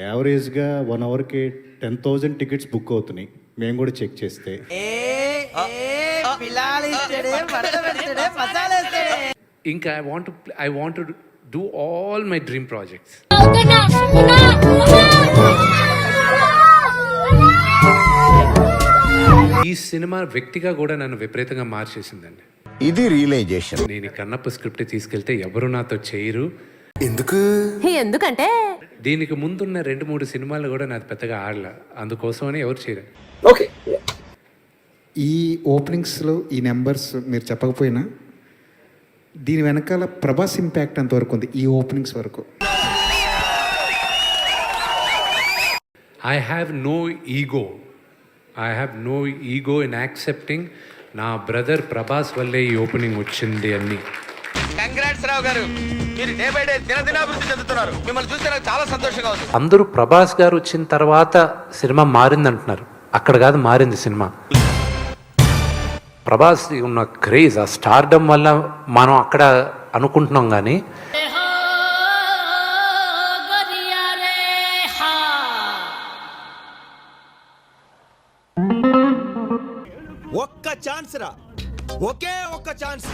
యావరేజ్గా 1 అవర్కి 10,000 tickets book అవుతున్నాయి. మేము కూడా చెక్ చేస్తే ఇంకా I want to do all my dream projects. ఈ సినిమా వ్యక్తిగా కూడా నన్ను విపరీతంగా మార్చేసిందండి. ఇది రియలైజేషన్. నేను ఈ కన్నప్ప స్క్రిప్ట్ తీసుకెళ్తే ఎవరు నాతో చేయరు. ఎందుకంటే దీనికి ముందున్న 2-3 సినిమాలు కూడా నాకు పెద్దగా ఆడలే, అందుకోసమని ఎవరు చేయరు. ఓకే, ఈ ఓపెనింగ్స్లో ఈ నెంబర్స్ మీరు చెప్పకపోయినా దీని వెనకాల ప్రభాస్ ఇంపాక్ట్ అంతవరకు ఉంది ఈ ఓపెనింగ్స్ వరకు. I have no ego in accepting నా బ్రదర్ ప్రభాస్ వల్లే ఈ ఓపెనింగ్ వచ్చింది అని. కంగ్రాట్స్ రావు గారు, మీరు డే బై డే దినదినాభివృద్ధి చెందుతున్నారు. మిమ్మల్ని చూస్తే నాకు చాలా సంతోషంగా ఉంది. అందరూ ప్రభాస్ గారు వచ్చిన తర్వాత సినిమా మారింది అంటున్నారు, అక్కడ కాదు మారింది సినిమా. ప్రభాస్ ఉన్న క్రేజ్, ఆ స్టార్డమ్ వల్ల మనం అక్కడ అనుకుంటున్నాం, కానీ ఒక్క ఛాన్స్ రా, ఒకే ఒక్క ఛాన్స్.